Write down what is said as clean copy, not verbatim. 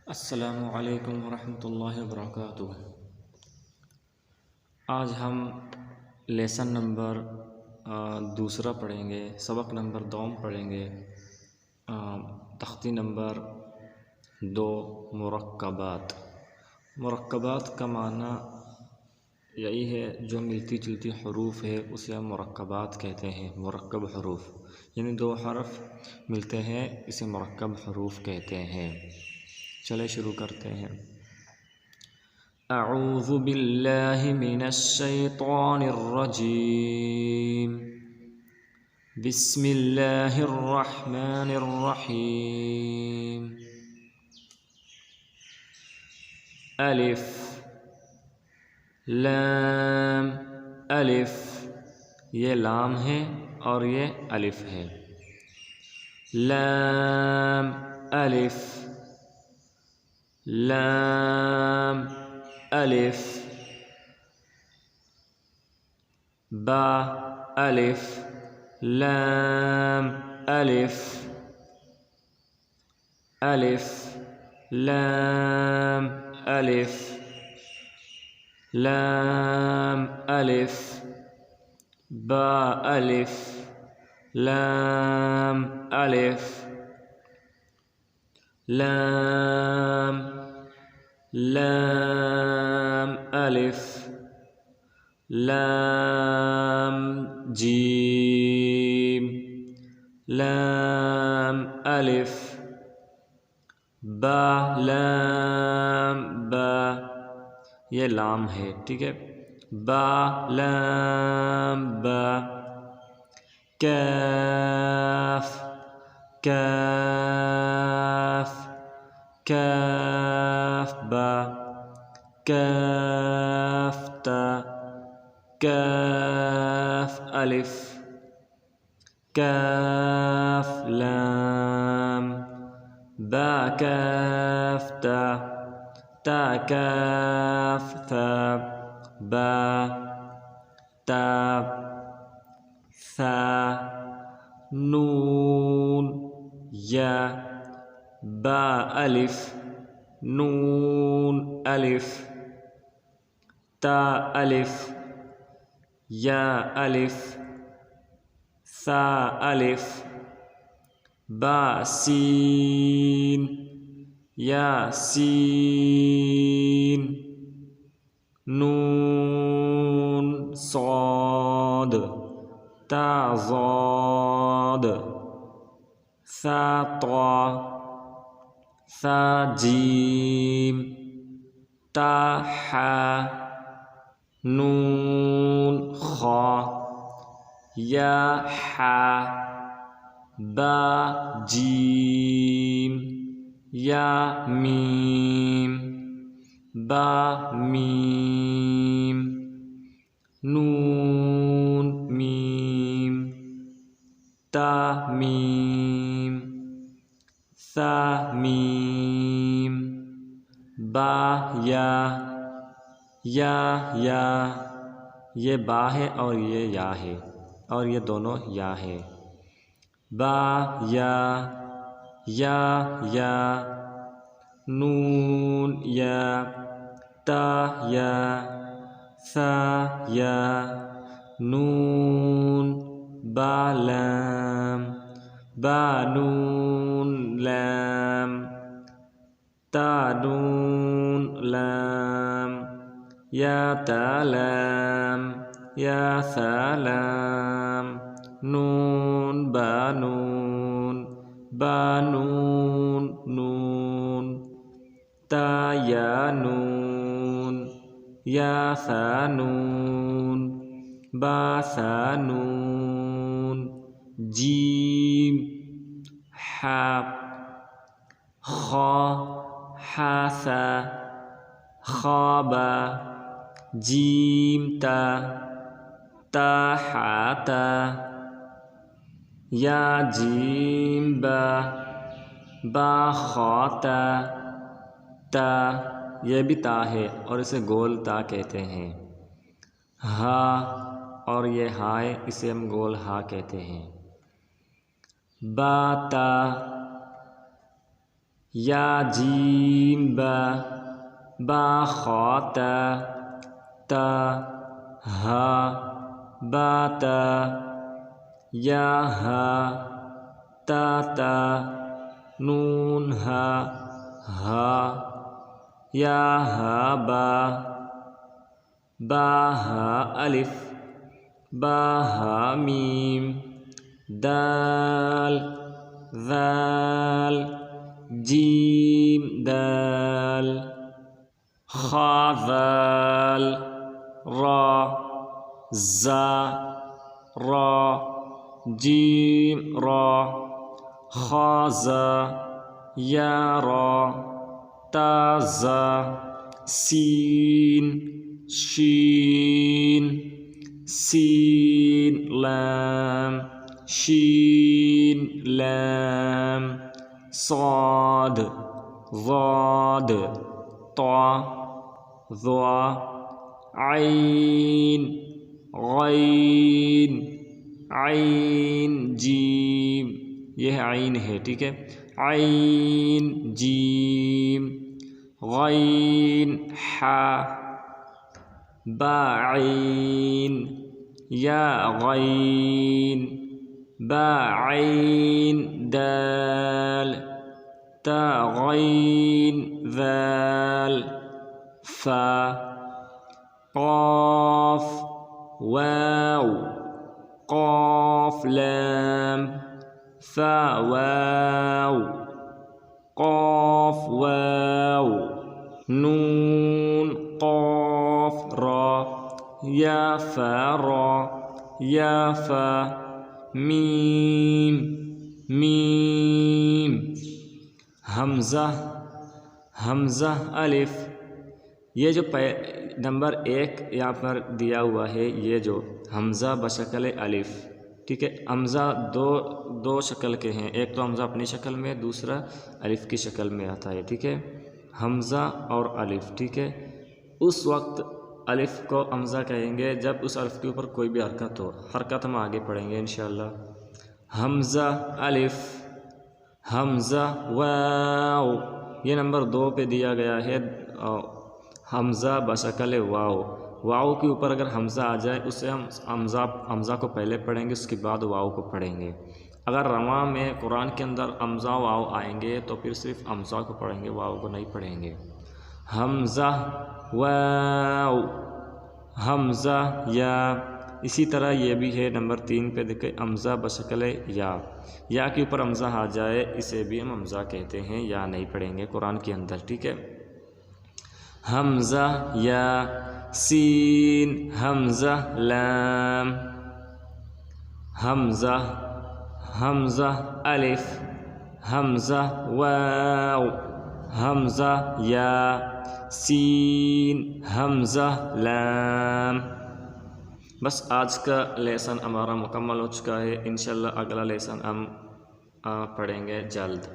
अस्सलामु अलैकुम वरहमतुल्लाहि वबरकातुह। आज हम लेसन नंबर दूसरा पढ़ेंगे, सबक नंबर 2 पढ़ेंगे। तख्ती नंबर 2 मुरक्कबात। मुरक्कबात का माना यही है, जो मिलती जुलती हरूफ है उसे हम मुरक्कबात कहते हैं। मुरक्कब हरूफ यानी 2 हरफ मिलते हैं, इसे मुरक्कब हरूफ कहते हैं। चले शुरू करते हैं। अऊज़ु बिल्लाहि मिनश शैतानिर रजीम। बिस्मिल्लाहिर रहमानिर रहीम। अलिफ लाम अलिफ, ये लाम है और ये अलिफ है। लाम अलिफ लाम अलिफ। बा अलिफ लाम अलिफ अलिफ लाम अलिफ लाम अलिफ। बा अलिफ लाम अलिफ लाम लाम अलिफ लाम जीम लाम अलिफ। बा लाम बा, ये लाम है, ठीक है। बा लाम बा। काफ काफ काफ बा। काफ ता। काफ अलिफ। काफ लाम। बा काफ ता। ता काफ था। बा ता सा। नून या। बा अलिफ नून अलिफ। ता अलिफ या अलिफ। सा अलिफ। बा सीन या सीन। नून सौद। ता ज़ाद। सा ता। सा जीम। ता हा। नून खा या हा। बा जीम या मीम। बा मीम। नून मीम। ता मीम। सा मीम। बा या या, ये बा है और ये या है, और ये दोनों या है। बा या या। नून या। ता या। सा या। नून। बा लाम। बा नून लाम। ता नून लाम। या ता लाम। या सा लाम। नून बा नून। बा नून नून। ता या नून। या सा नून। बा सा नून। जीम हा। खा हा सा। खाबा। जीम ता। ता हा ता। या जीम बा। बा खाता। ता, यह भी ता है और इसे गोल ता कहते हैं। हा, और ये हा है, इसे हम गोल हा कहते हैं। बा ता। या जीम बा, बा खा ता, ता हा बाता, या हा ता, नून हा या हा बा हा अलिफ, बा हा मीम, दाल दाल, जीम दाल, खा दाल, रा जा रा, जीम रा, खा जा, या रा, ता जा, सीन शीन, सीन लाम, शीन लाम, साद ज़ाद, ता ज़ा, आइन गैन, आइन जीम, यह आइन है, ठीक है। आइन जीम, गैन हा, बाइन, या गैन, बाइन दाल, ता गैन दाल, फा, क़ाफ वाव, क़ाफ लाम, फा वाव, क़ाफ वाव, नून क़ाफ रा, या फा रा, या फा, मीम मीम, हमज़ा हमज़ा अलिफ। ये जो नंबर 1 यहाँ पर दिया हुआ है, ये जो हमज़ा बशकल अलिफ, ठीक है। हमज़ा दो शक्ल के हैं, एक तो हमज़ा अपनी शक्ल में, दूसरा अलिफ की शक्ल में आता है, ठीक है। हमज़ा और अलिफ, ठीक है। उस वक्त अलिफ को हमज़ा कहेंगे जब उस अलिफ के ऊपर कोई भी हरकत हो। हरकत हम आगे पढ़ेंगे इंशाअल्लाह। हमज़ा अलिफ, हमज़ा वाव, ये नंबर 2 पे दिया गया है। हमज़ा बशकल वाव, वाव के ऊपर अगर हमज़ा आ जाए उससे हम हमज़ा को पहले पढ़ेंगे, उसके बाद वाव को पढ़ेंगे। अगर रवा में कुरान के अंदर हमज़ा वाव आएंगे तो फिर सिर्फ हमज़ा को पढ़ेंगे, वाव को नहीं पढ़ेंगे। हमज़ा वाव, हमज़ा या। इसी तरह ये भी है नंबर 3 पे देखें, हमज़ा बशकल या के ऊपर हमज़ा आ जाए, इसे भी हम हमज़ा कहते हैं, या नहीं पढ़ेंगे कुरान के अंदर, ठीक है। हमज़ा या, सीन हमज़ा लाम, हमज़ा हमज़ा अलिफ, हमज़ा वाव, हमज़ा या, सीन हमज़ा लाम। बस आज का लेसन हमारा मुकम्मल हो चुका है। इंशाअल्लाह अगला लेसन हम पढ़ेंगे जल्द।